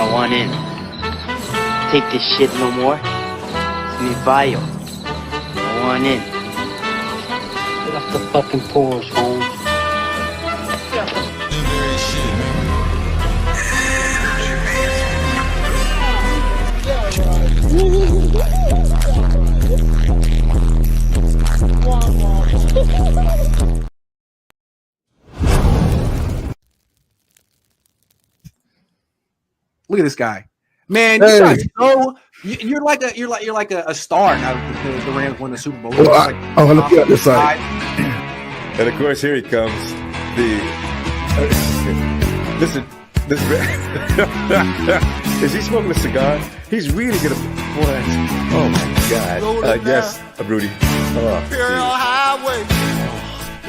I want in. Take this shit no more. It's me bio. I want in. Get off the fucking porch, Holmes. Look at this guy, man. You guys know you're like a star now. The Rams won the Super Bowl. Well, look at this side. And of course, here he comes. Listen, is he smoking a cigar? He's really gonna. What? Oh my God! Yes, Rudy.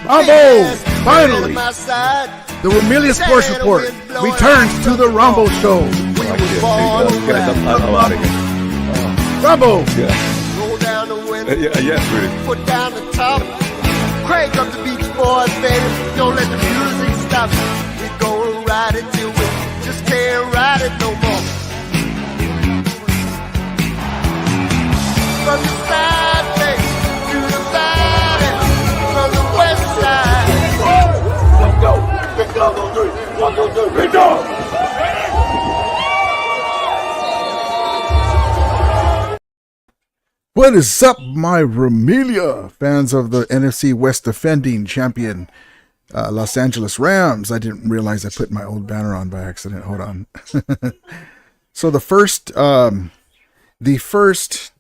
Rumble! Finally! The Ramirez Sports Report returns to the Rumble Show. Rumble! Yes, Rudy. Put down the top. Crank up the Beach Boys, baby. Don't let the music stop. We're gonna ride it till we just can't ride it no more. From the side, baby, to the valley, from the west side. Let's go. Big dog on three. 1, 2, 3. Big dog. What is up, my Ramelia fans of the NFC West defending champion Los Angeles Rams? I didn't realize I put my old banner on by accident. Hold on. So the first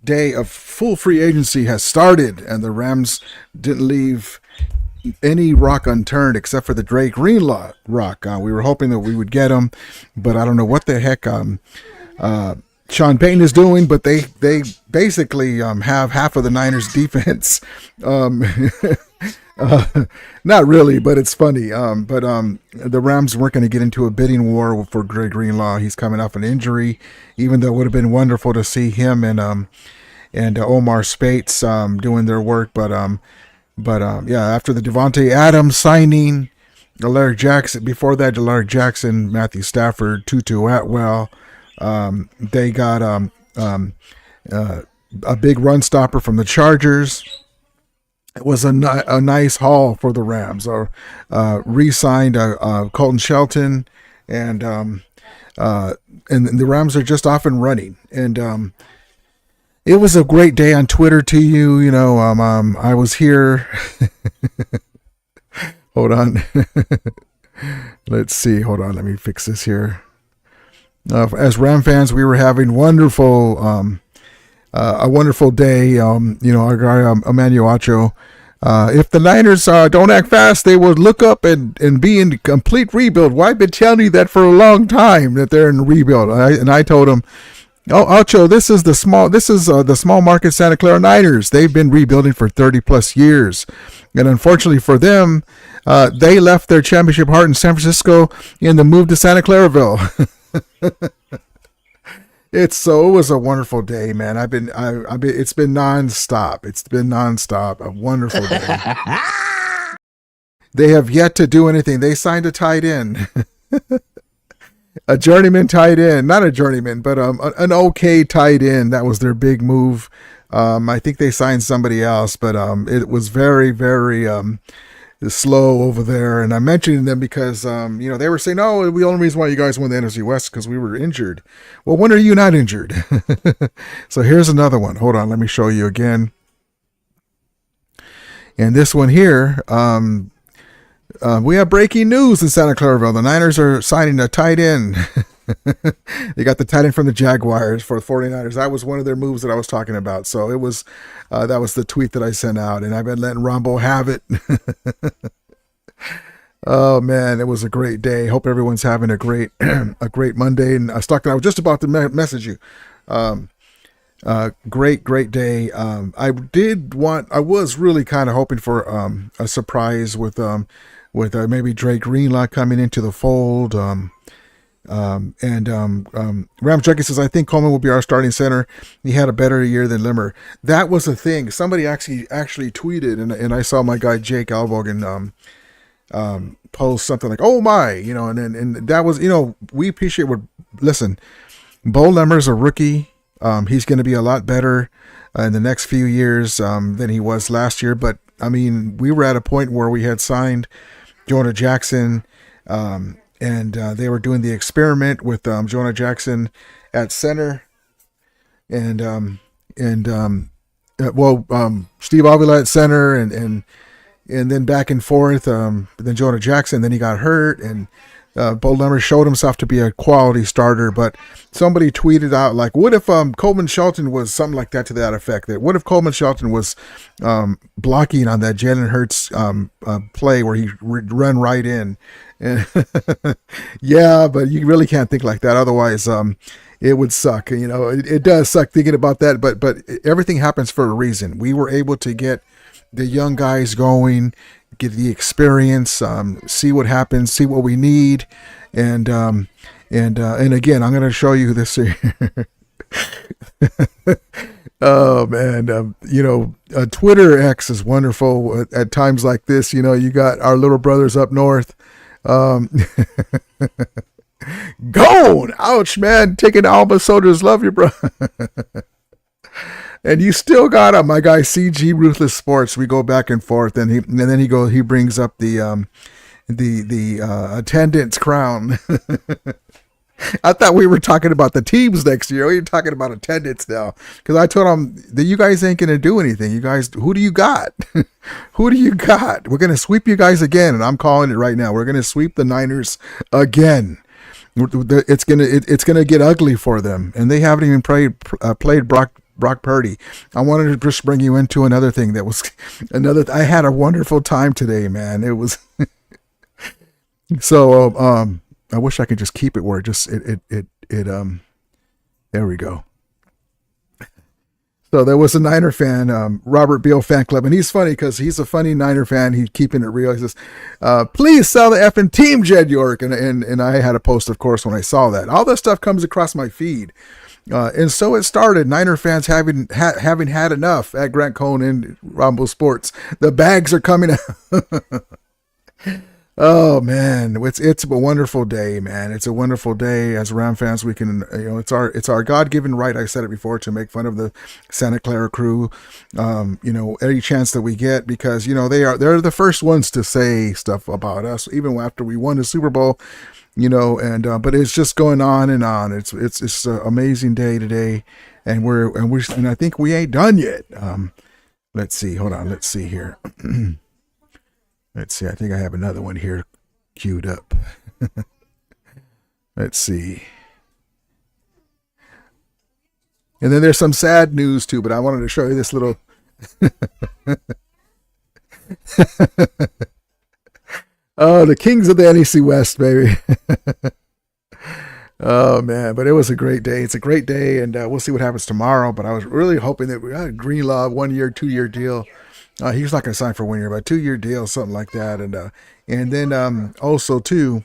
day of full free agency has started, and the Rams didn't leave any rock unturned except for the Drake Greenlaw rock. We were hoping that we would get him, but I don't know what the heck Sean Payton is doing, but they basically have half of the Niners defense. Not really, but it's funny. The Rams weren't going to get into a bidding war for Drake Greenlaw. He's coming off an injury, even though it would have been wonderful to see him and Omar Spates doing their work. But after the Devontae Adams signing, Alaric Jackson, before that, Alaric Jackson, Matthew Stafford, Tutu Atwell, they got a big run stopper from the Chargers. It was a nice haul for the Rams. Re-signed Colton Shelton, and the Rams are just off and running. And it was a great day on Twitter to you. You know, I was here. Hold on. Let's see. Hold on. Let me fix this here. As Ram fans, we were having a wonderful day. Our guy Emmanuel Acho. If the Niners don't act fast, they will look up and be in complete rebuild. Well, I've been telling you that for a long time that they're in rebuild. I told him, "Oh, Acho, this is the small market Santa Clara Niners. They've been rebuilding for 30 plus years, and unfortunately for them, they left their championship heart in San Francisco in the move to Santa Claraville." It was a wonderful day, man. It's been nonstop. It's been nonstop. A wonderful day. They have yet to do anything. They signed a tight end, a journeyman tight end, not a journeyman, but an okay tight end. That was their big move. I think they signed somebody else, but it was very, very slow over there. And I'm mentioning them because they were saying, "Oh, the only reason why you guys won the NFC West because we were injured." Well, when are you not injured? So here's another one. Hold on, let me show you again. And this one here, we have breaking news in Santa Claraville. The Niners are signing a tight end. They got the tight end from the Jaguars for the 49ers. That was one of their moves that I was talking about. So it was that was the tweet that I sent out, and I've been letting Rumble have it. Oh man, it was a great day. Hope everyone's having a great Monday. And I was just about to message you. Great day. I was really kind of hoping for a surprise with maybe Drake Greenlaw coming into the fold. Ram Junkie says, "I think Coleman will be our starting center. He had a better year than Limmer." That was a thing. Somebody actually tweeted, and I saw my guy Jake Alvogan post something like, "Oh my," and that was, we appreciate what listen, Bo Lemmer's a rookie. He's going to be a lot better in the next few years than he was last year. But I mean, we were at a point where we had signed Jonah Jackson, and they were doing the experiment with Jonah Jackson at center, and Steve Avila at center, and then back and forth. Then Jonah Jackson. Then he got hurt, and Bo Lemmer showed himself to be a quality starter. But somebody tweeted out, like, what if Coleman Shelton was something like that, to that effect? That what if Coleman Shelton was blocking on that Jalen Hurts play where he run right in? And yeah, but you really can't think like that. Otherwise, it would suck. You know, it does suck thinking about that. But everything happens for a reason. We were able to get the young guys going, get the experience, see what happens, see what we need, and again, I'm going to show you this here. Oh man, Twitter X is wonderful at times like this. You know, you got our little brothers up north. Gone! Ouch, man! Taking Alba Sodas, love you, bro. And you still got my guy CG Ruthless Sports. We go back and forth, and then he brings up the attendance crown. I thought we were talking about the teams next year. We're talking about attendance now, because I told him that you guys ain't gonna do anything. You guys, who do you got? Who do you got? We're gonna sweep you guys again, and I'm calling it right now. We're gonna sweep the Niners again. It's gonna get ugly for them, and they haven't even played Brock Purdy. I wanted to just bring you into another thing that was I had a wonderful time today, man. It was so I wish I could just keep it where there we go. So there was a Niner fan, Robert Beal fan club, and he's funny because he's a funny Niner fan. He's keeping it real. He says, please sell the effing team, Jed York. And I had a post, of course, when I saw that. All this stuff comes across my feed. And so it started. Niner fans having had enough at Grant Cohn and Rumble Sports. The bags are coming out. Oh man, it's a wonderful day, man. It's a wonderful day. As Ram fans, we can, it's our God-given right. I said it before, to make fun of the Santa Clara crew. Any chance that we get, because they're the first ones to say stuff about us, even after we won the Super Bowl. But it's just going on and on. It's an amazing day today, and I think we ain't done yet. Let's see. Hold on. Let's see here. Let's see. I think I have another one here queued up. Let's see. And then there's some sad news too, but I wanted to show you this little. Oh, the Kings of the NEC West, baby. Oh man, but it was a great day. It's a great day, and we'll see what happens tomorrow. But I was really hoping that we had Greenlaw 1 year, 2 year deal. He's not going to sign for 1 year, but 2 year deal, something like that. And then also too,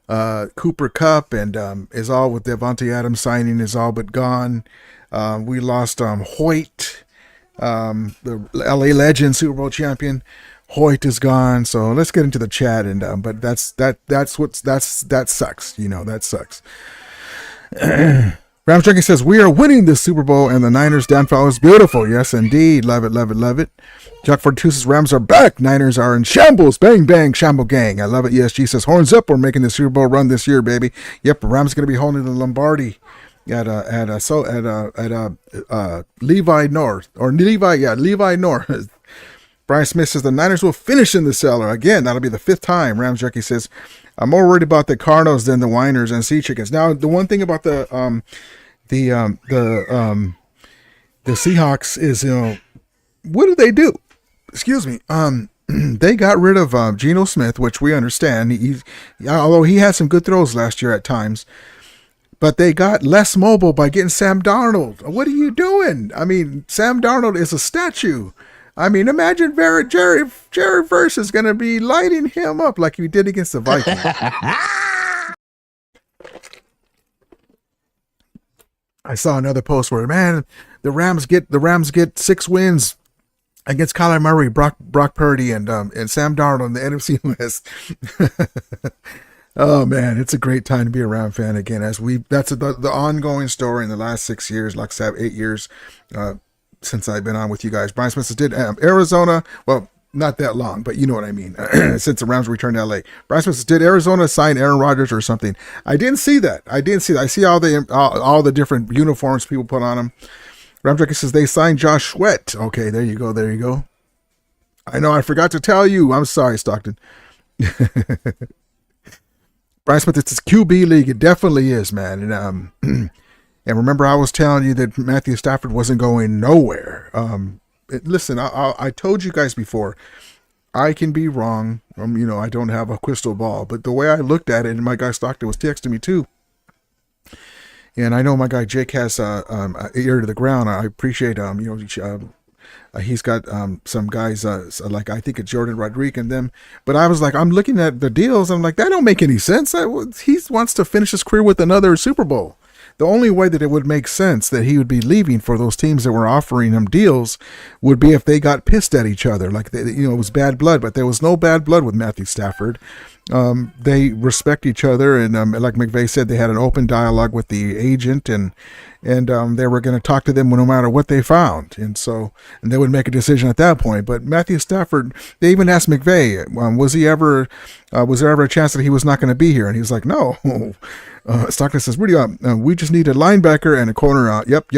Cooper Kupp and is all with Devontae Adams signing is all but gone. We lost Hoyt, the LA legend, Super Bowl champion. Hoyt is gone. So let's get into the chat, and but that sucks. That sucks. Rams Drinking says, we are winning this Super Bowl, and the Niners downfall is beautiful. Yes, indeed. Love it, love it, love it. Chuck 42 says, Rams are back. Niners are in shambles. Bang, bang, shamble gang. I love it. ESG says, horns up. We're making the Super Bowl run this year, baby. Yep, Rams going to be holding the Lombardi at Levi North. Levi North. Brian Smith says, the Niners will finish in the cellar. Again, that'll be the 5th time. Rams Junkie says, I'm more worried about the Cardinals than the Winers and Sea Chickens. Now, the one thing about the Seahawks is, what did they do? Excuse me. They got rid of Geno Smith, which we understand. Although he had some good throws last year at times, but they got less mobile by getting Sam Darnold. What are you doing? I mean, Sam Darnold is a statue. I mean, imagine Jerry Verse is going to be lighting him up like he did against the Vikings. I saw another post where, man, the Rams get 6 wins against Kyler Murray, Brock Purdy, and Sam Darnold in the NFC West. Oh man, it's a great time to be around fan again. That's the ongoing story in the last 6 years, like 8 years, uh, since I've been on with you guys. Brian Smith did Arizona. Well, not that long, but you know what I mean. Since the Rams returned to LA, Brian Smith did Arizona sign Aaron Rodgers or something. I didn't see that. I see all the different uniforms people put on them. Ramjack says they signed Josh Sweat. Okay, there you go. There you go. I know I forgot to tell you. I'm sorry, Stockton. Brian Smith, it's a QB league. It definitely is, man. And and remember, I was telling you that Matthew Stafford wasn't going nowhere. Listen, I told you guys before, I can be wrong. I don't have a crystal ball, but the way I looked at it, and my guy Stockton was texting me too. And I know my guy Jake has an ear to the ground. I appreciate he's got some guys like I think it's Jordan Rodriguez and them. But I was like, I'm looking at the deals. I'm like, that don't make any sense. He wants to finish his career with another Super Bowl. The only way that it would make sense that he would be leaving for those teams that were offering him deals would be if they got pissed at each other. Like, it was bad blood, but there was no bad blood with Matthew Stafford. They respect each other, and like McVay said, they had an open dialogue with the agent, and they were going to talk to them no matter what they found, and they would make a decision at that point. But Matthew Stafford, they even asked McVay, was there ever a chance that he was not going to be here? And he was like, no. Stockton says, we just need a linebacker and a corner. Yep.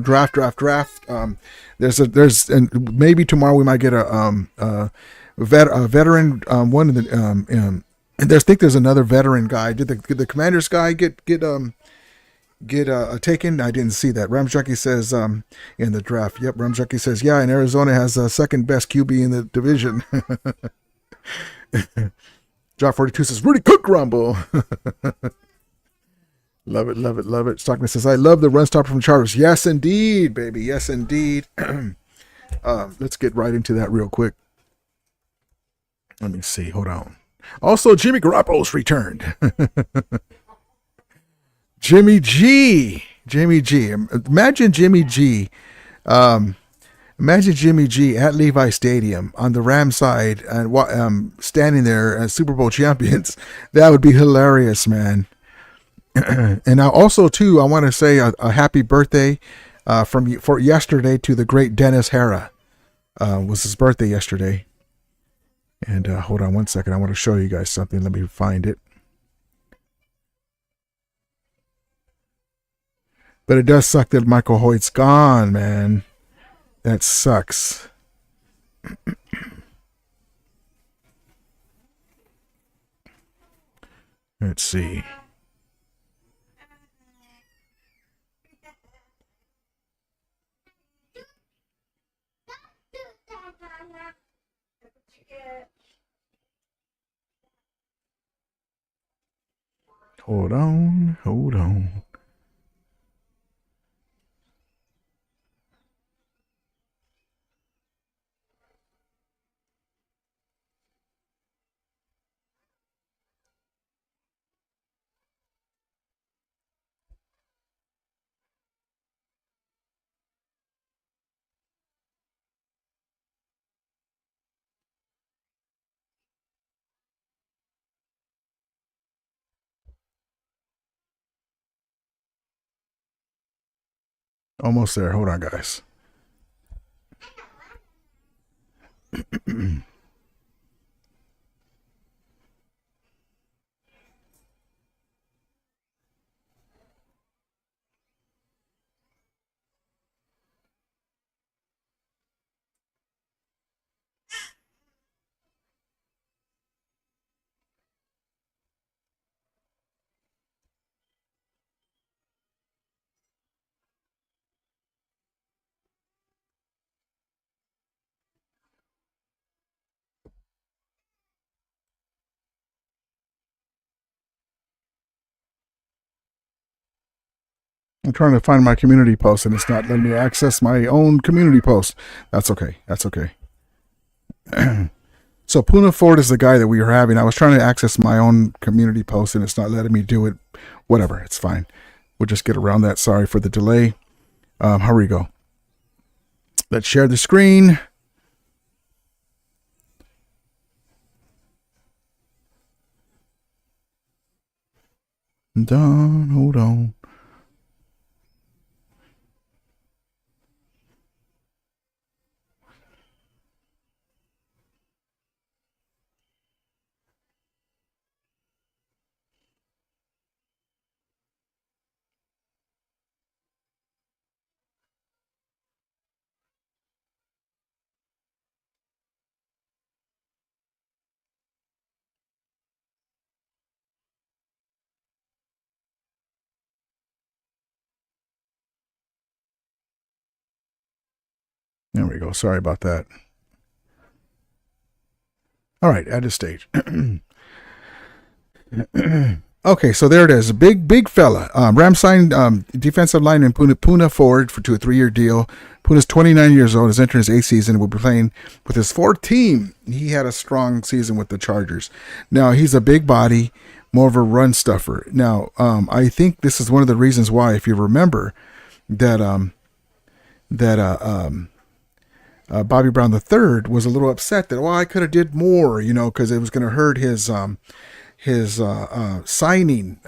Draft. And maybe tomorrow we might get a veteran one of the and there's another veteran guy. Did the Commanders guy get taken? I didn't see that. Rams Junkie says in the draft. Yep, Rams Junkie says and Arizona has the second best QB in the division. Job 42 says Rudy Cook rumble. Love it. Stockman says, I love the run stopper from Chargers. Yes, indeed, baby. Yes, indeed. Let's get right into that real quick. Let me see. Hold on. Also, Jimmy Garoppolo's returned. Jimmy G. Imagine Jimmy G. Imagine Jimmy G at Levi Stadium on the Rams side and standing there as Super Bowl champions. That would be hilarious, man. And now also too, I want to say a happy birthday for yesterday to the great Dennis Hara. Was his birthday yesterday. And hold on one second. I want to show you guys something. Let me find it. But it does suck that Michael Hoyt's gone, man. That sucks. Let's see. Hold on. Almost there. Hold on, guys. I'm trying to find my community post and it's not letting me access my own community post. That's okay. So Puna Ford is the guy that we were having. I was trying to access my own community post and it's not letting me do it. Whatever, it's fine. We'll just get around that. Sorry for the delay. Here we go. Let's share the screen. Don, hold on. There we go. Sorry about that. All right, add to stage. Okay, so there it is. A big fella. Rams signed defensive lineman Puna Ford to a 3-year deal. Puna's 29 years old. Is entering his 8th season. Will be playing with his 4th team. He had a strong season with the Chargers. Now, he's a big body, more of a run stuffer. Now, I think this is one of the reasons why, if you remember, that Bobby Brown III was a little upset that, I could have did more, because it was going to hurt his signing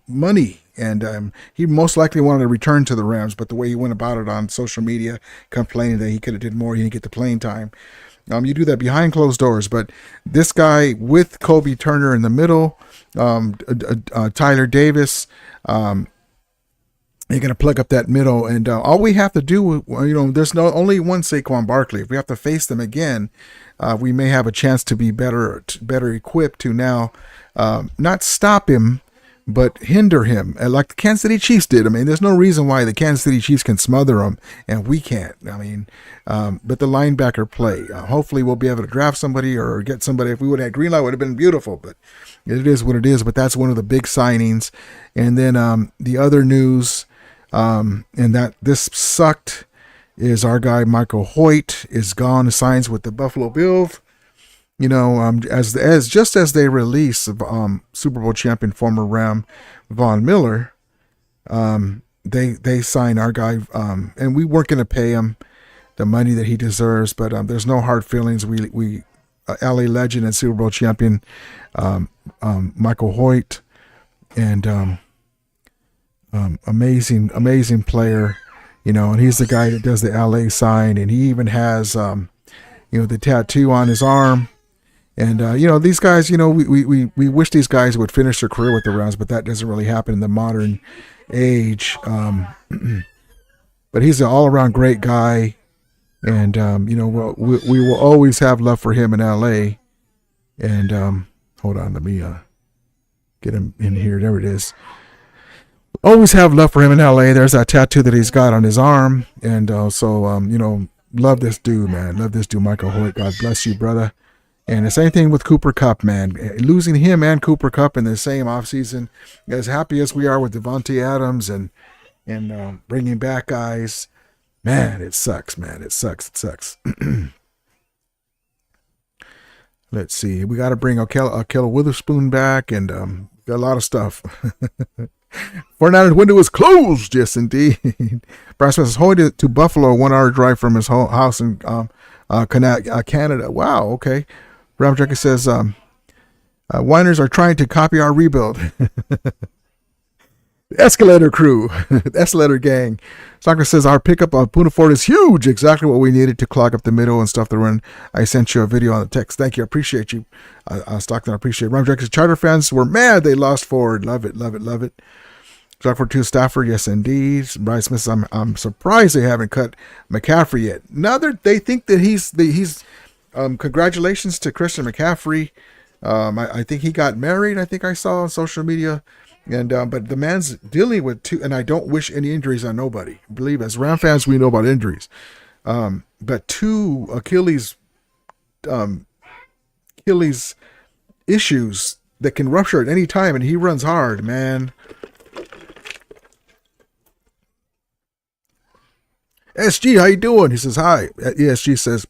money, and he most likely wanted to return to the Rams, but the way he went about it on social media, complaining that he could have did more, he didn't get the playing time. You do that behind closed doors, but this guy with Kobe Turner in the middle, Tyler Davis, you're going to plug up that middle, and all we have to do, there's only one Saquon Barkley. If we have to face them again, we may have a chance to be better equipped to now not stop him, but hinder him, like the Kansas City Chiefs did. I mean, there's no reason why the Kansas City Chiefs can smother them and we can't. I mean, but the linebacker play. Hopefully, we'll be able to draft somebody or get somebody. If we would have had Greenlaw, it would have been beautiful. But it is what it is. But that's one of the big signings. And then the other news. And that this sucked is our guy Michael Hoyt is gone, signs with the Buffalo Bills. As they release Super Bowl champion former Ram Von Miller, they sign our guy, and we weren't going to pay him the money that he deserves, but there's no hard feelings. We LA legend and Super Bowl champion Michael Hoyt, and amazing player, and he's the guy that does the LA sign, and he even has the tattoo on his arm. And these guys, we wish these guys would finish their career with the Rams, but that doesn't really happen in the modern age. But he's an all-around great guy, and we will always have love for him in LA. And hold on, let me get him in here. There it is. Always have love for him in LA. There's that tattoo that he's got on his arm. And love this dude, man. Love this dude, Michael Hoyt. God bless you, brother. And the same thing with Cooper Kupp, man. Losing him and Cooper Kupp in the same offseason. As happy as we are with Devontae Adams and bringing back guys, man, it sucks, man. It sucks. Let's see. We got to bring Ahkello Witherspoon back, and got a lot of stuff. 49ers window is closed. Yes, indeed. Bryce says Hoyt to Buffalo, 1 hour drive from his house in Canada. Wow, okay. Ram Junkie says Winers are trying to copy our rebuild. The Escalator crew, the Escalator gang. Stockton says our pickup of Puna Ford is huge. Exactly what we needed to clog up the middle and stuff. The run. I sent you a video on the text. Thank you. I appreciate you, Stockton. I appreciate it. Ram Junkie says Charter fans were mad they lost Ford. Love it. Stockford to Stafford, yes indeed. Bryce Smith says I'm surprised they haven't cut McCaffrey yet. Now they think that he's congratulations to Christian McCaffrey. I think he got married. I think I saw on social media. And but the man's dealing with two, and I don't wish any injuries on nobody. Believe as Ram fans, we know about injuries. But 2 Achilles issues that can rupture at any time, and he runs hard, man. SG, how you doing? He says hi. ESG says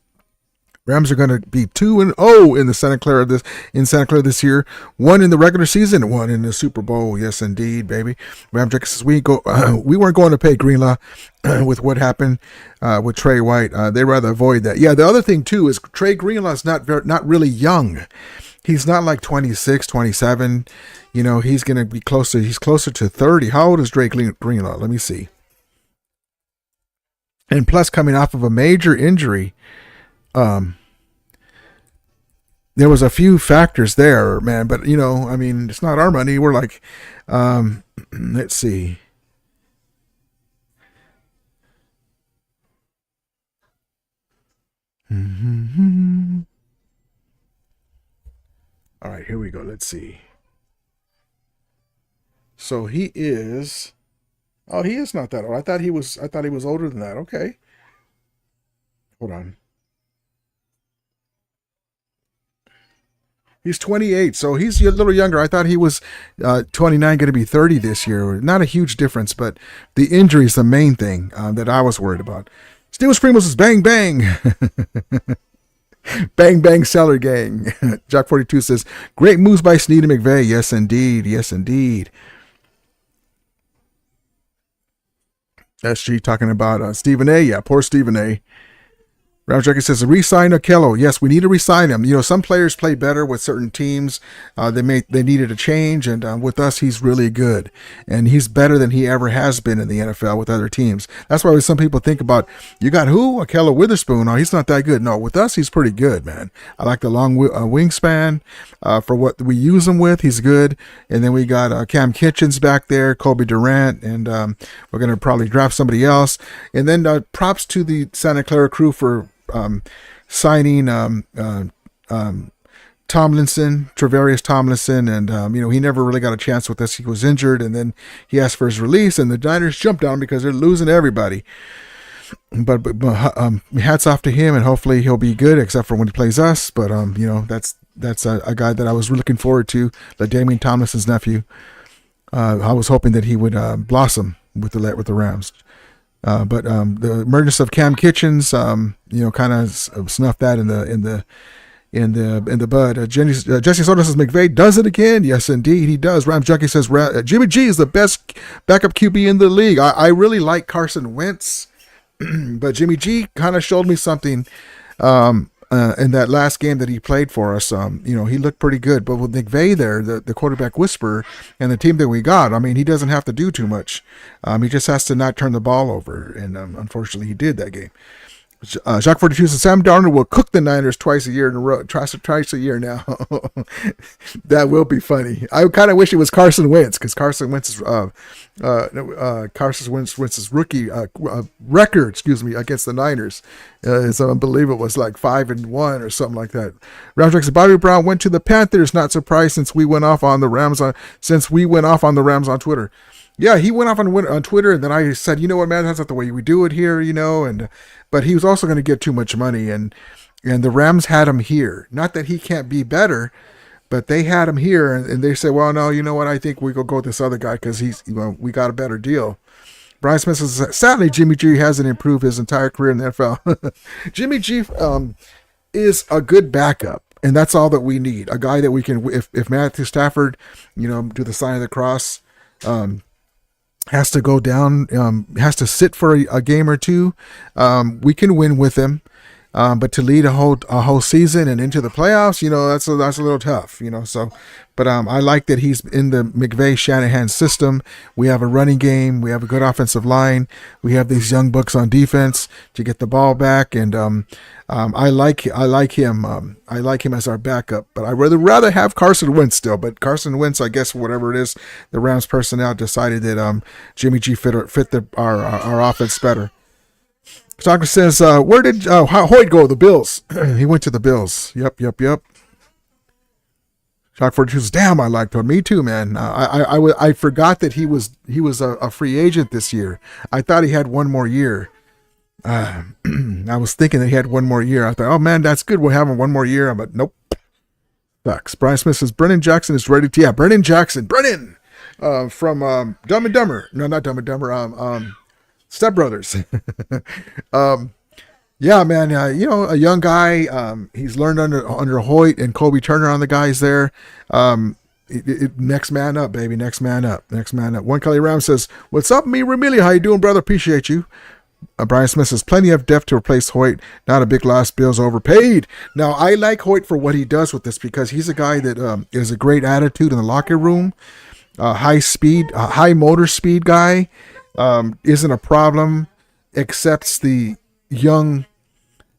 Rams are going to be 2-0 in Santa Clara this year. 1 in the regular season and 1 in the Super Bowl. Yes, indeed, baby. Ram Jack says we weren't going to pay Greenlaw with what happened with Trey White. They rather avoid that. Yeah, the other thing too is Trey Greenlaw is not really young. he's not like 26, 27. You know, he's going to be closer. He's closer to 30. How old is Drake Greenlaw? Let me see. And plus, coming off of a major injury, there was a few factors there, man. But, you know, I mean, it's not our money. We're like, let's see. Mm-hmm. All right, here we go. Let's see. So he is. Oh, he is not that old. I thought he was older than that. Okay. Hold on. He's 28, so he's a little younger. I thought he was 29, going to be 30 this year. Not a huge difference, but the injury is the main thing that I was worried about. Steel Primos is bang bang. Bang bang seller gang. Jock 42 says, great moves by Snead and McVay. Yes, indeed. Yes, indeed. SG talking about Stephen A. Yeah, poor Stephen A. Round Junkie says, re-sign Okello. Yes, we need to re-sign him. You know, some players play better with certain teams. They needed a change, and with us, he's really good. And he's better than he ever has been in the NFL with other teams. That's why some people think about, you got who? Okello Witherspoon. Oh, he's not that good. No, with us, he's pretty good, man. I like the long wingspan. For what we use him with, he's good. And then we got Cam Kitchens back there, Kobe Durant, and we're going to probably draft somebody else. And then props to the Santa Clara crew for signing Tomlinson, Travarius Tomlinson, and you know, he never really got a chance with us. He was injured, and then he asked for his release, and the Niners jumped on him because they're losing everybody. But hats off to him, and hopefully he'll be good, except for when he plays us. But you know, that's a guy that I was looking forward to, Damian Tomlinson's nephew. I was hoping that he would blossom with the Rams. But the emergence of Cam Kitchens, you know, kind of snuffed that in the bud. Jesse Soto says McVay does it again. Yes, indeed, he does. Rams Junkie says Jimmy G is the best backup QB in the league. I really like Carson Wentz, but Jimmy G kind of showed me something in that last game that he played for us. You know, he looked pretty good. But with McVay there, the quarterback whisperer, and the team that we got, I mean, he doesn't have to do too much. He just has to not turn the ball over. And unfortunately, he did that game. Jacques 42 says Sam Darnold will cook the Niners twice a year in a row. Twice a year now. That will be funny. I kind of wish it was Carson Wentz, because Carson Wentz's rookie record, against the Niners is unbelievable. It's like 5-1 or something like that. Ramjack says Bobby Brown went to the Panthers. Not surprised since we went off on the Rams on Twitter. Yeah, he went off on Twitter, and then I said, you know what, man, that's not the way we do it here, you know. But he was also going to get too much money, and the Rams had him here. Not that he can't be better, but they had him here, and they said, well, no, you know what, I think we go with this other guy because we got a better deal. Brian Smith says, sadly, Jimmy G hasn't improved his entire career in the NFL. Jimmy G is a good backup. And that's all that we need. A guy that we can, if Matthew Stafford, you know, do the sign of the cross, has to go down, has to sit for a game or two, we can win with him. But to lead a whole season and into the playoffs, you know, that's a little tough, you know. So, but I like that he's in the McVay Shanahan system. We have a running game, we have a good offensive line, we have these young bucks on defense to get the ball back, and I like him. I like him as our backup, but I'd rather have Carson Wentz still. But Carson Wentz, I guess, whatever it is, the Rams personnel decided that Jimmy G fit our offense better. Doctor says, where did Hoyt go? The Bills. He went to the Bills. Yep. Shock 42 says, damn, I liked him. Me too, man. I forgot that he was a free agent this year. I thought he had one more year. I was thinking that he had one more year. I thought, oh man, that's good. We'll have him one more year. But nope. Sucks. Brian Smith says, Brennan Jackson is ready to. Yeah, Brennan Jackson. Brennan from Dumb and Dumber. No, not Dumb and Dumber. Step Brothers. Yeah, man. You know, a young guy. He's learned under Hoyt and Kobe Turner on the guys there. Next man up, baby. Next man up. One Kelly Ram says, "What's up, me Ramili? How you doing, brother? Appreciate you." Brian Smith says, plenty of depth to replace Hoyt. Not a big loss. Bill's overpaid. Now, I like Hoyt for what he does with this because he's a guy that is a great attitude in the locker room. High speed, high motor speed guy. Isn't a problem. Accepts the young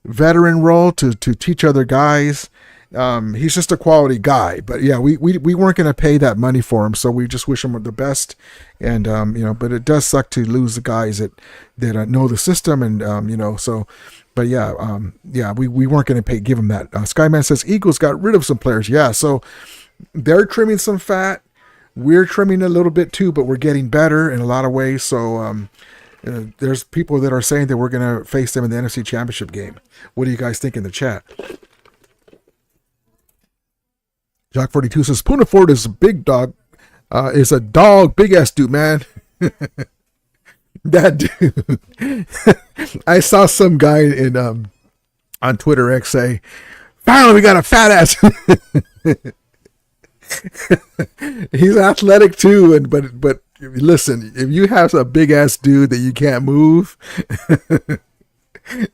veteran role to teach other guys. He's just a quality guy, but yeah, we weren't going to pay that money for him, so we just wish him the best. And but it does suck to lose the guys that know the system, and so. But yeah, we weren't going to give him that. Skyman says Eagles got rid of some players. Yeah, so they're trimming some fat. We're trimming a little bit too, but we're getting better in a lot of ways. So there's people that are saying that we're going to face them in the NFC Championship game. What do you guys think in the chat? Jock 42 says Puna Ford is a big dog. Is a dog, big ass dude, man. That dude. I saw some guy in on Twitter X say, "Finally, we got a fat ass." He's athletic too, but listen, if you have a big ass dude that you can't move,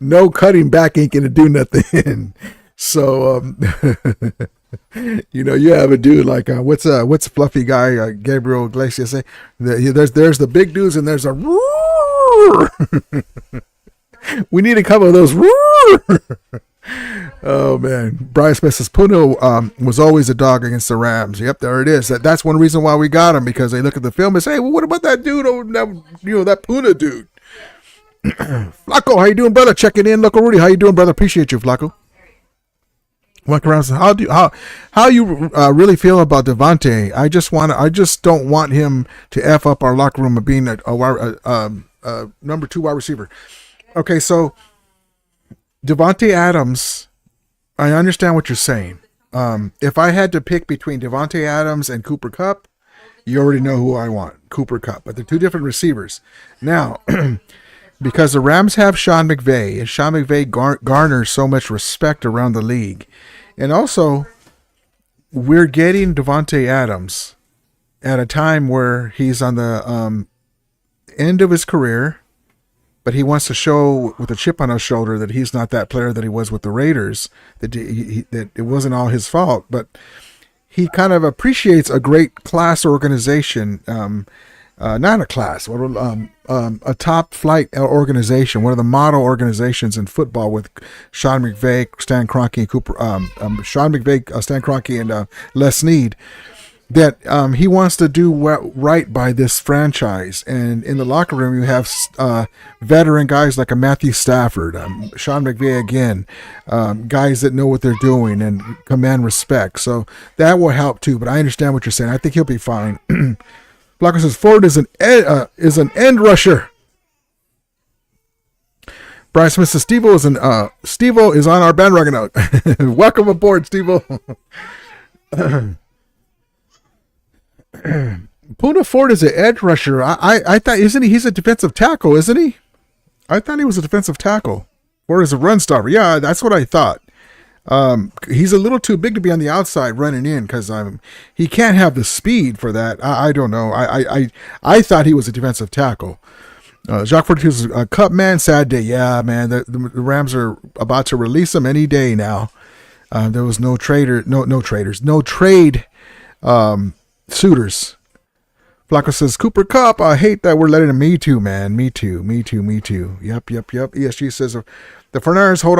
no cutting back ain't gonna do nothing. So you have a dude like what's fluffy guy Gabriel Iglesias say? There's the big dudes and there's a roar. We need a couple of those roar. Oh man, Brian Smith says Puno was always a dog against the Rams. Yep, there it is. That's one reason why we got him, because they look at the film and say, hey, well, what about that dude? That Puna dude. Flacco, how you doing, brother? Checking in, Local Rudy. How you doing, brother? Appreciate you, Flacco. Walk around. How you really feel about Devontae? I just don't want him to f up our locker room of being a number 2 wide receiver. Okay, so Devontae Adams, I understand what you're saying. If I had to pick between Devontae Adams and Cooper Kupp, you already know who I want, Cooper Kupp. But they're two different receivers. Now, because the Rams have Sean McVay, and Sean McVay garners so much respect around the league. And also, we're getting Devontae Adams at a time where he's on the end of his career, but he wants to show with a chip on his shoulder that he's not that player that he was with the Raiders, that that it wasn't all his fault. But he kind of appreciates a great class organization, not a class, a top flight organization, one of the model organizations in football with Sean McVay, Stan Kroenke, and Cooper, Sean McVay, Stan Kroenke, and Les Snead. That he wants to do right by this franchise. And in the locker room, you have veteran guys like a Matthew Stafford, Sean McVay again, guys that know what they're doing and command respect. So that will help too. But I understand what you're saying. I think he'll be fine. Blocker says Ford is an end rusher. Brian Smith says Steve-O is on our bandwagon. Welcome aboard, Steve-O. Puna Ford is an edge rusher. I thought, he's a defensive tackle, isn't he? I thought he was a defensive tackle. Or is a run stopper. Yeah, that's what I thought. He's a little too big to be on the outside running in, because he can't have the speed for that. I don't know. I thought he was a defensive tackle. Jacques Fortune's a Cup man, sad day. Yeah, man, the Rams are about to release him any day now. There was no trade suitors. Flacco says Cooper Kupp, I hate that we're letting him. Me too, man. Me too. Yep. ESG says the 49ers hold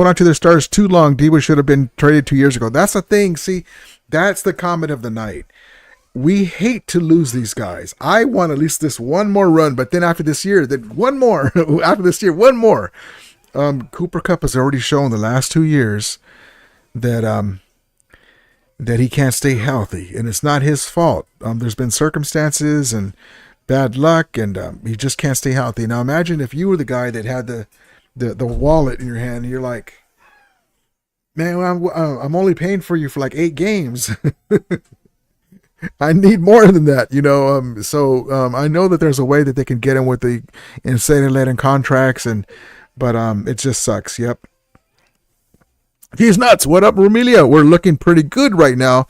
on to their stars too long. Debo should have been traded 2 years ago. That's the thing. See, that's the comment of the night. We hate to lose these guys. I want at least this one more run, but then after this year, one more. Cooper Kupp has already shown the last 2 years that he can't stay healthy, and it's not his fault. There's been circumstances and bad luck, and he just can't stay healthy. Now imagine if you were the guy that had the wallet in your hand, and you're like, man, I'm only paying for you for like 8 games. I need more than that, So I know that there's a way that they can get him with the insane contracts, but it just sucks. Yep. He's nuts. What up, Romelia? We're looking pretty good right now.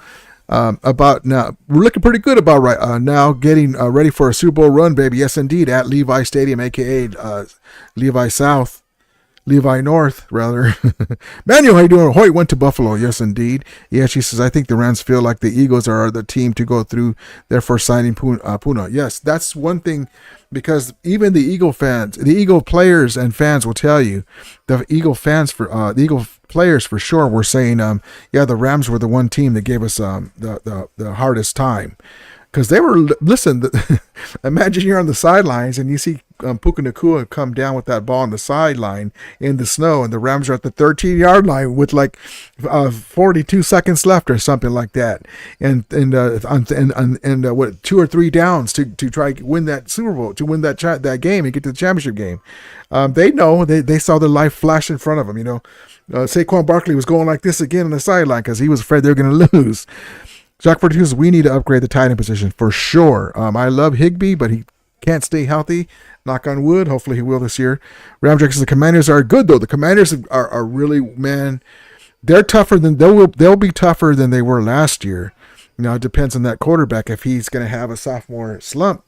about now. We're looking pretty good about right now, getting ready for a Super Bowl run, baby. Yes, indeed, at Levi Stadium, aka Levi South. Levi North, rather. Manuel, how you doing? Hoyt went to Buffalo. Yes, indeed. Yeah, she says, I think the Rams feel like the Eagles are the team to go through their first signing Puna. Yes, that's one thing, because even the Eagle fans, the Eagle players and fans will tell you, the Eagle players for sure were saying, yeah, the Rams were the one team that gave us the hardest time. Because they were, listen, imagine you're on the sidelines and you see Puka Nacua come down with that ball on the sideline in the snow, and the Rams are at the 13-yard line with like 42 seconds left or something like that, and what, 2 or 3 downs to try to win that Super Bowl, to win that game and get to the championship game. They know, they saw their life flash in front of them. You know, Saquon Barkley was going like this again on the sideline because he was afraid they were going to lose. Jack 42 says, we need to upgrade the tight end position for sure. I love Higbee, but he can't stay healthy. Knock on wood. Hopefully he will this year. Ramjack says the Commanders are good, though. The Commanders are really, man, they're tougher than they'll be tougher than they were last year. Now it depends on that quarterback if he's going to have a sophomore slump,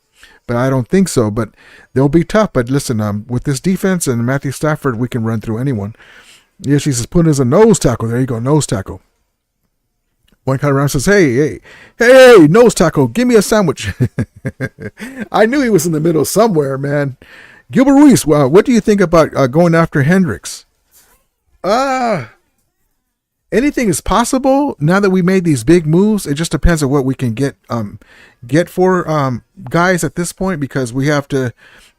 but I don't think so. But they'll be tough. But listen, with this defense and Matthew Stafford, we can run through anyone. Yes, she says, put as a nose tackle. There you go, nose tackle. One kind of Ram says, hey, nose tackle, give me a sandwich. I knew he was in the middle somewhere, man. Gilbert Ruiz, what do you think about going after Hendricks? Anything is possible now that we made these big moves. It just depends on what we can get for guys at this point, because we have to.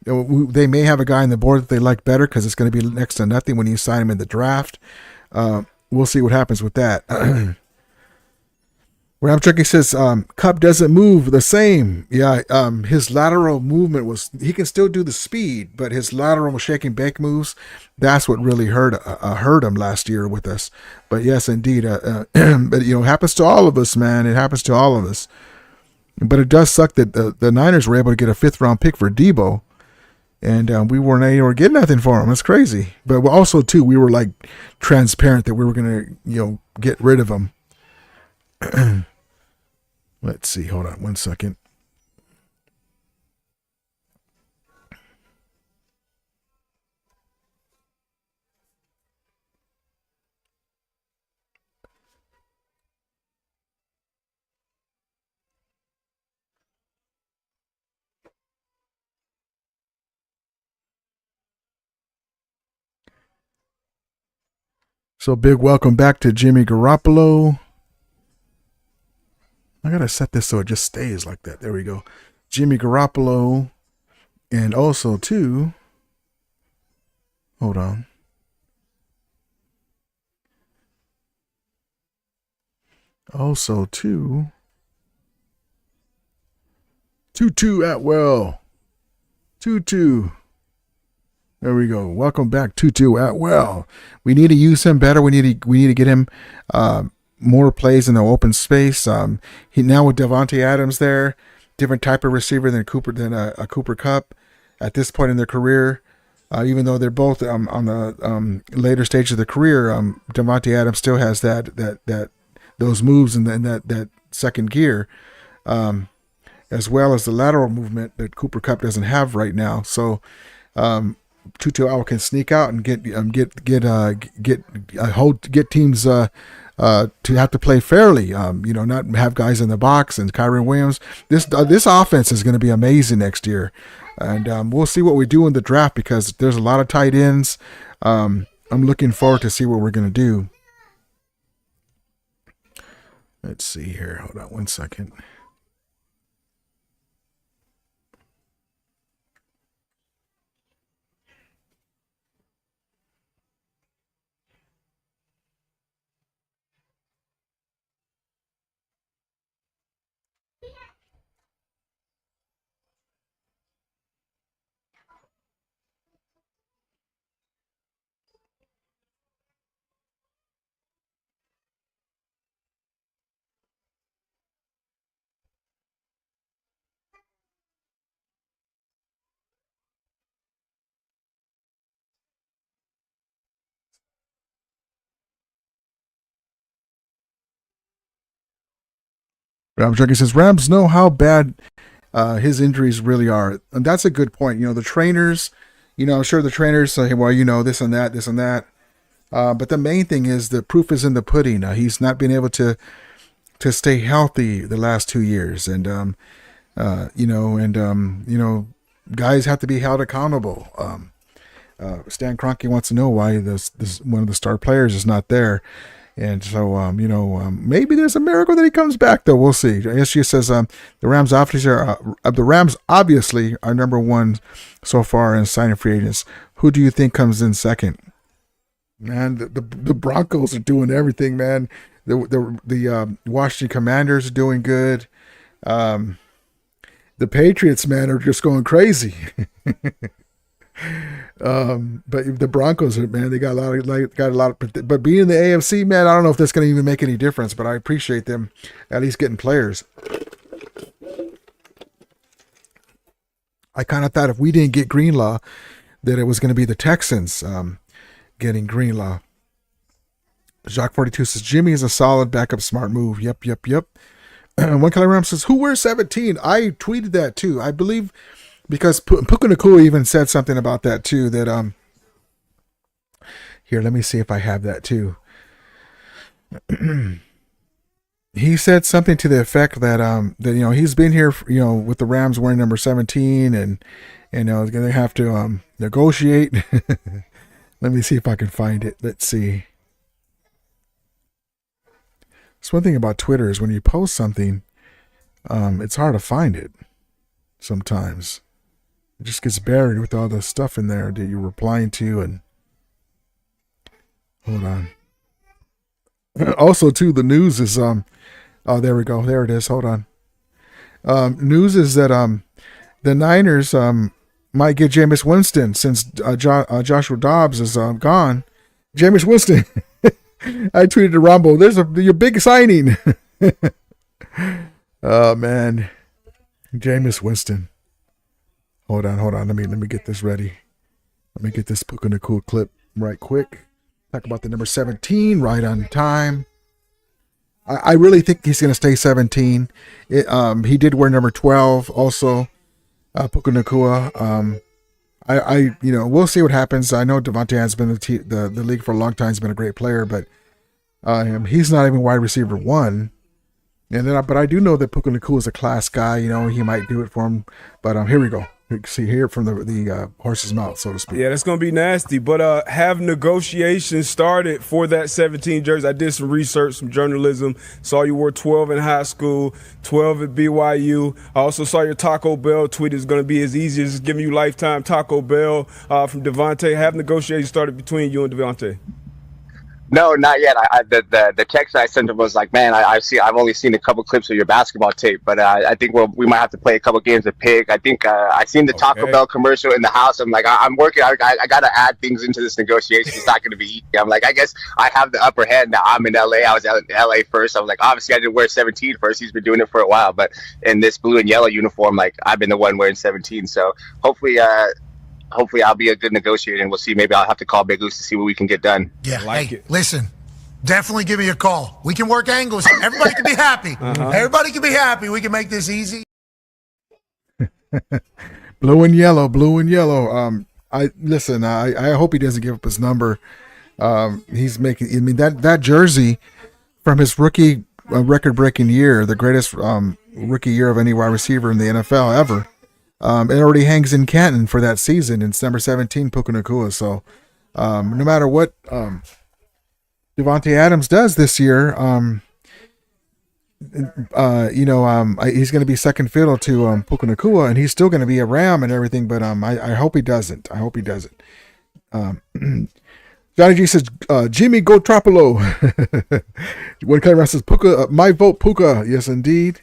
They may have a guy on the board that they like better because it's going to be next to nothing when you sign him in the draft. We'll see what happens with that. Ram Tricky says, Cup doesn't move the same. Yeah, his lateral movement he can still do the speed, but his lateral shake and bake moves, that's what really hurt him last year with us. But yes, indeed. But, it happens to all of us, man. It happens to all of us. But it does suck that the Niners were able to get a 5th-round pick for Debo, and we weren't able to get nothing for him. That's crazy. But also, too, we were like transparent that we were going to, get rid of him. Let's see. Hold on 1 second. So big welcome back to Jimmy Garoppolo. I gotta set this so it just stays like that. There we go. Jimmy Garoppolo. And also too, hold on. Also too, Tutu Atwell. Tutu. There we go. Welcome back, Tutu Atwell. We need to use him better. We need to get him more plays in the open space. He now with Devontae Adams there, different type of receiver than a Cooper Kupp at this point in their career. Even though they're both on the later stage of their career, Devontae Adams still has those moves in that second gear, as well as the lateral movement that Cooper Kupp doesn't have right now. So Tutu Atwell can sneak out and get teams to have to play fairly, not have guys in the box. And Kyren Williams, this offense is going to be amazing next year, and we'll see what we do in the draft because there's a lot of tight ends. I'm looking forward to see what we're going to do. Let's see here. Hold on 1 second. Rams Junkie says Rams know how bad his injuries really are, and that's a good point. The trainers, I'm sure the trainers say, well, this and that, but the main thing is the proof is in the pudding. He's not been able to stay healthy the last 2 years, and guys have to be held accountable. Stan Kroenke wants to know why this one of the star players is not there. And so, maybe there's a miracle that he comes back, though. We'll see. I guess she says the Rams obviously are number one so far in signing free agents. Who do you think comes in second? Man, the Broncos are doing everything, man. The Washington Commanders are doing good. The Patriots, man, are just going crazy. But the Broncos, man, they got a lot of, but being in the AFC, man, I don't know if that's going to even make any difference, but I appreciate them at least getting players. I kind of thought if we didn't get Greenlaw, that it was going to be the Texans getting Greenlaw. Jacques 42 says Jimmy is a solid backup, smart move. Yep. One Kelly Ram says, who wears 17? I tweeted that too. I believe because Puka Nacua even said something about that too. That here, let me see if I have that too. He said something to the effect that he's been here with the Rams wearing number 17 and he's gonna have to negotiate. Let me see if I can find it. Let's see. It's one thing about Twitter is when you post something, it's hard to find it sometimes. It just gets buried with all the stuff in there that you're replying to. And hold on. Also, too, the news is oh, there we go. There it is. Hold on. News is that the Niners might get Jameis Winston since Joshua Dobbs is gone. Jameis Winston. I tweeted to Rombo, there's your big signing. Oh man. Jameis Winston. Hold on. Let me get this ready. Let me get this Puka Nacua clip right quick. Talk about the number 17 right on time. I really think he's gonna stay 17. He did wear number 12 also. Puka Nacua. We'll see what happens. I know Devontae has been the league for a long time. He's been a great player, but he's not even wide receiver 1. But I do know that Puka Nacua is a class guy. He might do it for him. But here we go. You can see here from the horse's mouth, so to speak. Yeah, that's going to be nasty. But have negotiations started for that 17 jersey? I did some research, some journalism. Saw you wore 12 in high school, 12 at BYU. I also saw your Taco Bell tweet is going to be as easy as giving you lifetime Taco Bell from Devontae. Have negotiations started between you and Devontae? No, not yet. The text I sent him was like, man, I've only seen a couple clips of your basketball tape, but I think we might have to play a couple games of Pig. I think I seen the Taco Bell commercial in the house. I'm like, I'm working. I got to add things into this negotiation. It's not going to be easy. I'm like, I guess I have the upper hand now. I'm in LA. I was in LA first. I was like, obviously I didn't wear 17 first. He's been doing it for a while, but in this blue and yellow uniform, like I've been the one wearing 17. So hopefully I'll be a good negotiator, and we'll see. Maybe I'll have to call Big Goose to see what we can get done. Yeah, listen, definitely give me a call. We can work angles. Everybody can be happy. Everybody can be happy. We can make this easy. Blue and yellow. I hope he doesn't give up his number. He's making. I mean that jersey from his rookie record-breaking year, the greatest rookie year of any wide receiver in the NFL ever. It already hangs in Canton for that season. It's number 17, Puka Nacua. So, no matter what Devontae Adams does this year, he's going to be second fiddle to Puka Nacua, and he's still going to be a Ram and everything. But I hope he doesn't. Johnny G says, Jimmy Go Tropolo. When Clay says, Puka, my vote Puka. Yes, indeed.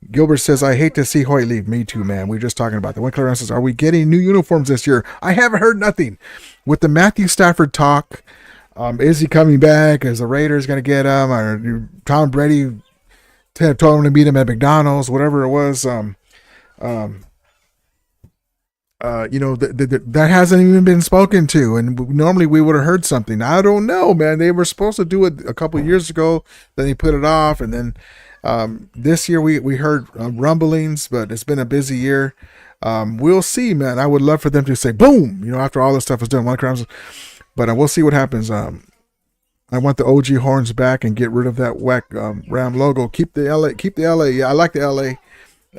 Gilbert says, I hate to see Hoyt leave. Me too, man. We were just talking about that. When Clay says, are we getting new uniforms this year? I haven't heard nothing. With the Matthew Stafford talk, is he coming back? Is the Raiders going to get him? Or Tom Brady told him to meet him at McDonald's, whatever it was. That hasn't even been spoken to, and normally we would have heard something. I don't know, man. They were supposed to do it a couple of years ago, then they put it off, and then This year we heard rumblings, but it's been a busy year. We'll see, man. I would love for them to say boom, after all this stuff is done. But we'll see what happens. I want the OG horns back and get rid of that whack Ram logo. Keep the LA. Yeah, I like the LA.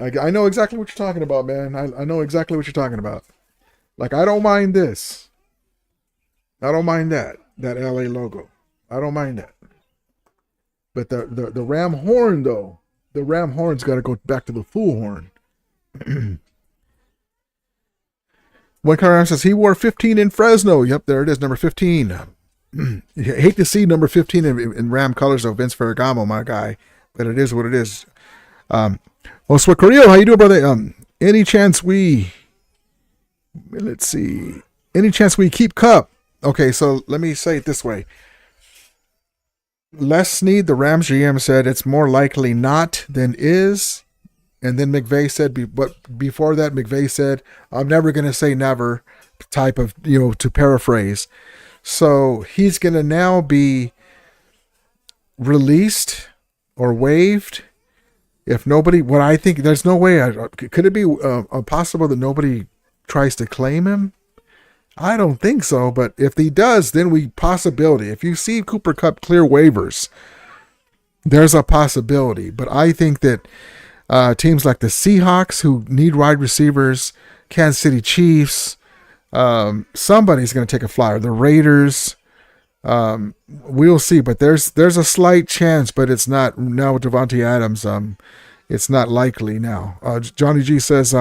I know exactly what you're talking about, man. I know exactly what you're talking about. Like, I don't mind this. I don't mind that LA logo. I don't mind that. But the ram horn, though, the ram horn's got to go back to the fool horn. One car says he wore 15 in Fresno. Yep, there it is, number 15. Hate to see number 15 in ram colors of Vince Ferragamo, my guy, but it is what it is. Oswald Carrillo, how you doing, brother? Any chance we keep Cup? Okay, so let me say it this way. Les Snead, the Rams GM, said it's more likely not than is. And then McVay said, but before that, McVay said, I'm never going to say never, type of, to paraphrase. So he's going to now be released or waived. If nobody, what I think, there's no way, could it be possible that nobody tries to claim him? I don't think so, but if he does, then possibility. If you see Cooper Kupp clear waivers, there's a possibility. But I think that teams like the Seahawks, who need wide receivers, Kansas City Chiefs, somebody's going to take a flyer. The Raiders, we'll see. But there's a slight chance, but it's not now with Devontae Adams. It's not likely now. Johnny G says,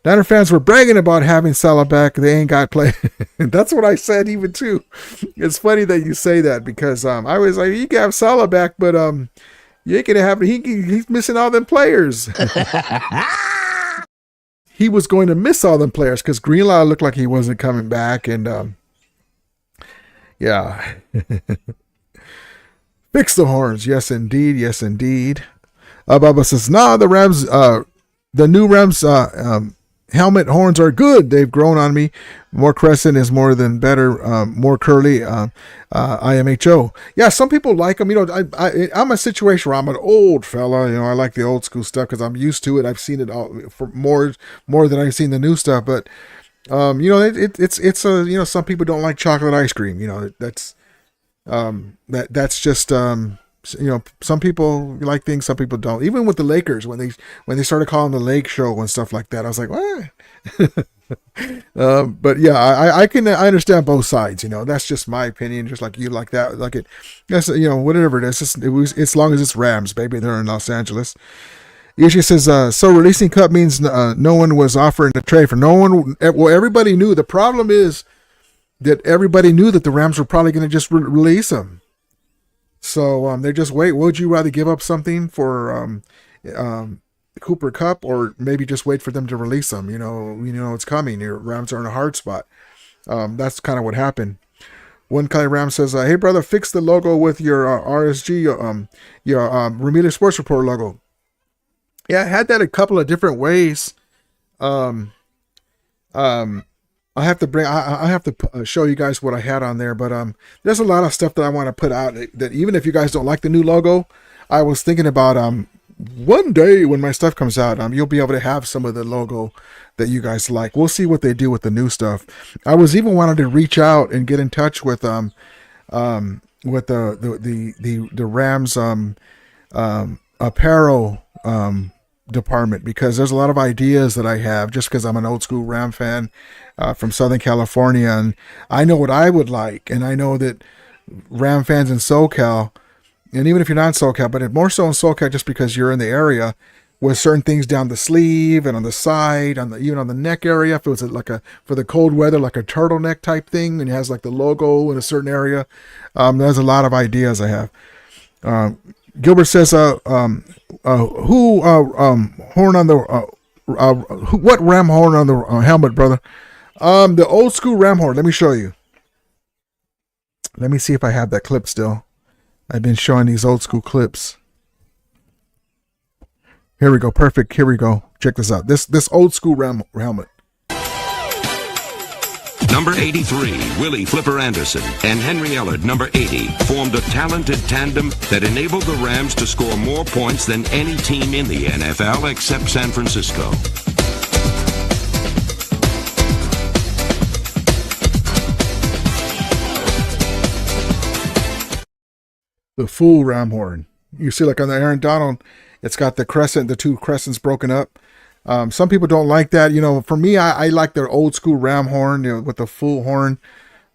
Niner fans were bragging about having Salah back. They ain't got play. That's what I said even too. It's funny that you say that because I was like, you can have Salah back, but you ain't gonna have he's missing all them players. He was going to miss all them players because Greenlaw looked like he wasn't coming back, and yeah. Fix the horns. Yes, indeed. Yes, indeed. Bubba says, the Rams, the new Rams helmet horns are good. They've grown on me. More crescent is more than better. More curly. IMHO. Yeah, some people like them. I'm a situation where I'm an old fella. I like the old school stuff because I'm used to it. I've seen it all for more than I've seen the new stuff. But it's some people don't like chocolate ice cream. That's just some people like things, some people don't. Even with the Lakers, when they started calling the Lake Show and stuff like that, I was like, what? But yeah, I understand both sides. That's just my opinion. Just like you like that, like it. That's whatever it is. As long as it's Rams, baby. They're in Los Angeles. Usually says, so releasing Cup means no one was offering to trade for no one. Well, everybody knew. The problem is that everybody knew that the Rams were probably going to just release him. So they're just wait. Would you rather give up something for Cooper Kupp, or maybe just wait for them to release them? It's coming. Your Rams are in a hard spot. That's kind of what happened. One Kai Ram says, "Hey brother, fix the logo with your RSG, your Ramirez Sports Report logo." Yeah, I had that a couple of different ways. I have to show you guys what I had on there, but there's a lot of stuff that I want to put out that even if you guys don't like the new logo, I was thinking about one day when my stuff comes out, you'll be able to have some of the logo that you guys like. We'll see what they do with the new stuff. I was even wanting to reach out and get in touch with the Rams apparel department, because there's a lot of ideas that I have just because I'm an old school Ram fan from Southern California, and I know what I would like, and I know that Ram fans in SoCal, and even if you're not in SoCal, but more so in SoCal just because you're in the area, with certain things down the sleeve and on the side, even on the neck area, if it was for the cold weather, like a turtleneck type thing, and it has like the logo in a certain area, there's a lot of ideas I have. Gilbert says, horn on the what Ram horn on the helmet, brother? The old school Ram horn. Let me show you. Let me see if I have that clip still. I've been showing these old school clips. Here we go. Perfect. Here we go. Check this out. This old school Ram helmet. Number 83, Willie Flipper Anderson, and Henry Ellard, number 80, formed a talented tandem that enabled the Rams to score more points than any team in the NFL except San Francisco. The full ram horn. You see, like on the Aaron Donald, it's got the crescent, the two crescents broken up. Some people don't like that. You know, for me, I like their old school ram horn, you know, with the full horn.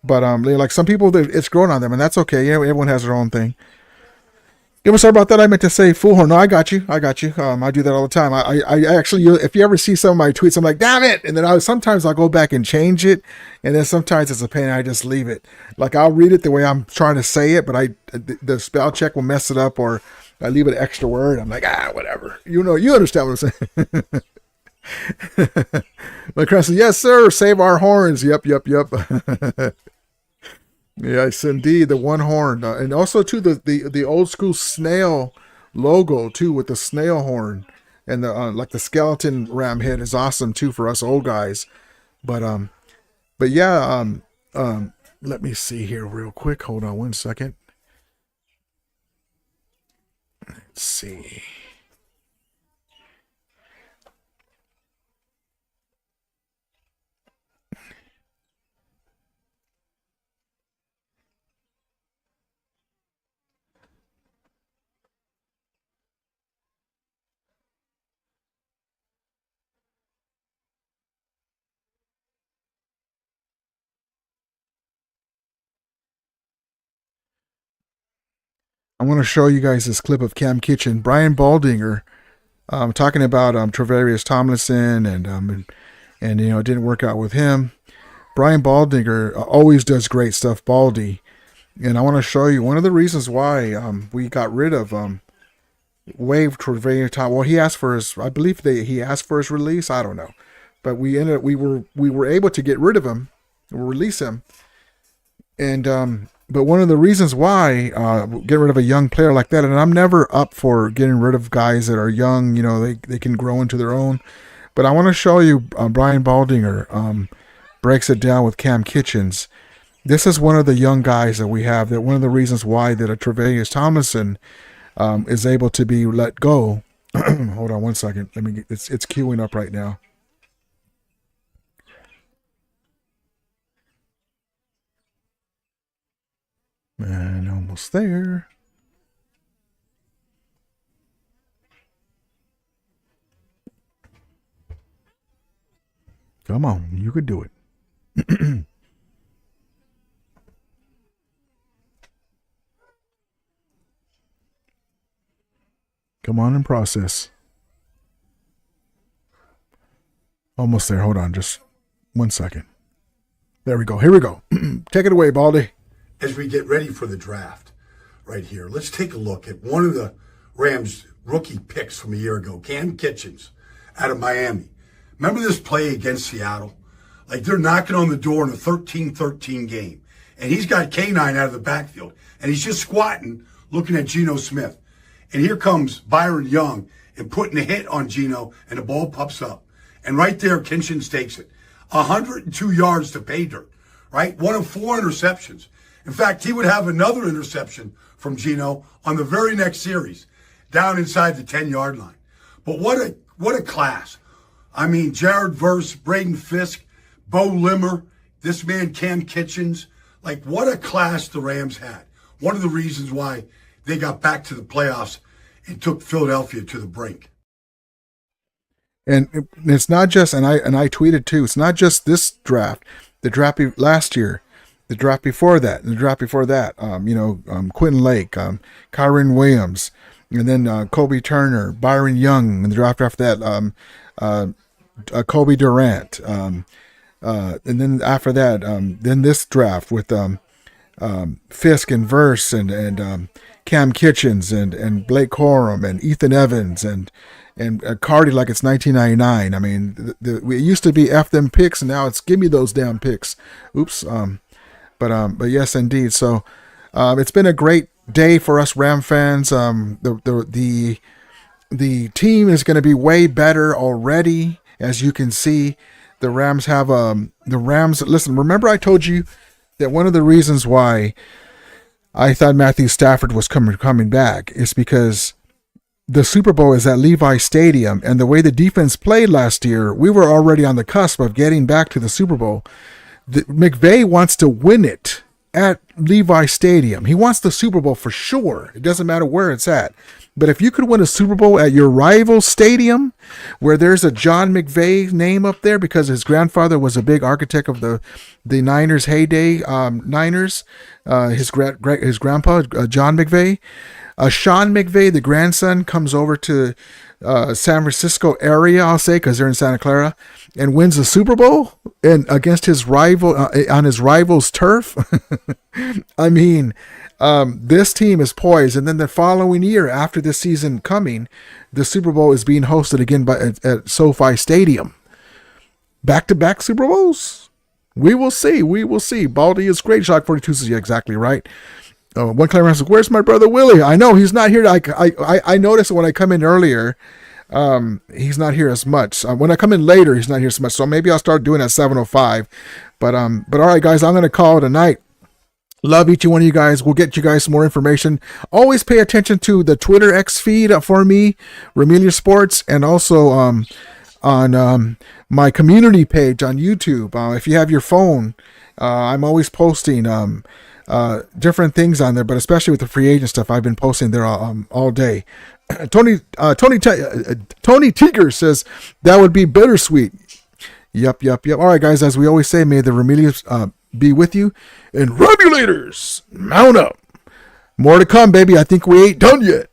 But like some people, it's grown on them, and that's okay. Yeah, everyone has their own thing. Yeah, sorry about that. I meant to say full horn. No, I got you. I do that all the time. I actually, if you ever see some of my tweets, I'm like, damn it, and then sometimes I'll go back and change it, and then sometimes it's a pain. I just leave it. Like I'll read it the way I'm trying to say it, but the spell check will mess it up, or I leave an extra word. I'm like, whatever. You know, you understand what I'm saying. Like Chris says, yes, sir. Save our horns. Yep. Yes, indeed, the one horn, and also too the old school snail logo too, with the snail horn and the like the skeleton ram head is awesome too for us old guys. But yeah, let me see here real quick. Hold on one second. Let's see. I want to show you guys this clip of Cam Kitchen, Brian Baldinger, talking about Travarius Tomlinson, and you know, it didn't work out with him. Brian Baldinger always does great stuff, Baldy, and I want to show you one of the reasons why we got rid of waived Travarius Tomlinson. Well, he asked for his, I believe he asked for his release. I don't know, but we were able to get rid of him, release him, and but one of the reasons why get rid of a young player like that, and I'm never up for getting rid of guys that are young, you know, they can grow into their own. But I want to show you Brian Baldinger breaks it down with Cam Kitchens. This is one of the young guys that we have, that one of the reasons why that a Travarius Tomlinson is able to be let go. Hold on one second. Let me get, it's queuing up right now. And almost there. Come on, you could do it. Come on and process. Almost there. Hold on, just 1 second. There we go. Here we go. Take it away, Baldy. As we get ready for the draft right here, let's take a look at one of the Rams rookie picks from a year ago, Cam Kitchens out of Miami. Remember this play against Seattle? Like they're knocking on the door in a 13-13 game, and he's got K9 out of the backfield, and he's just squatting looking at Geno Smith. And here comes Byron Young and putting a hit on Geno, and the ball pops up. And right there, Kitchens takes it. 102 yards to pay dirt, right? One of 4 interceptions. In fact, he would have another interception from Geno on the very next series, down inside the 10-yard line. But what a class. I mean, Jared Verse, Braden Fisk, Bo Limmer, this man Cam Kitchens. Like, what a class the Rams had. One of the reasons why they got back to the playoffs and took Philadelphia to the brink. And it's not just, and I tweeted too, it's not just this draft, the draft last year, the draft before that, and the draft before that, Quentin Lake, Kyren Williams, and then Kobe Turner, Byron Young, and the draft after that, Kobe Durant, and then after that, then this draft with Fisk and Verse and Cam Kitchens and Blake Corum and Ethan Evans and Cardi like it's 1999. I mean, it used to be F them picks, and now it's give me those damn picks. Oops. But yes, indeed. So it's been a great day for us Ram fans. The team is going to be way better already, as you can see. The Rams have listen, remember I told you that one of the reasons why I thought Matthew Stafford was coming back is because the Super Bowl is at Levi Stadium, and the way the defense played last year, we were already on the cusp of getting back to the Super Bowl. McVay wants to win it at Levi Stadium. He wants the Super Bowl for sure. It doesn't matter where it's at. But if you could win a Super Bowl at your rival stadium, where there's a John McVay name up there because his grandfather was a big architect of the Niners heyday Niners, his grandpa John McVay, Sean McVay, the grandson, comes over to San Francisco area, I'll say, because they're in Santa Clara, and wins the Super Bowl and against his rival on his rival's turf. I mean, this team is poised, and then the following year, after this season coming, the Super Bowl is being hosted again at SoFi Stadium. Back-to-back Super Bowls. We will see. We will see. Baldy is great. Shock 42 says, yeah, exactly right. One clever says, where's my brother Willie? I know he's not here. I noticed when I come in earlier, he's not here as much. When I come in later, he's not here so much. So maybe I'll start doing it at 7:05. But all right, guys, I'm gonna call it a night. Love each one of you guys. We'll get you guys some more information. Always pay attention to the Twitter X feed for me, Ramelia Sports, and also on my community page on YouTube. If you have your phone, I'm always posting different things on there, but especially with the free agent stuff, I've been posting there all day. Tony Teager says that would be bittersweet. Yep. All right, guys, as we always say, may the Ramelius be with you, and Romulators, mount up. More to come, baby. I think we ain't done yet.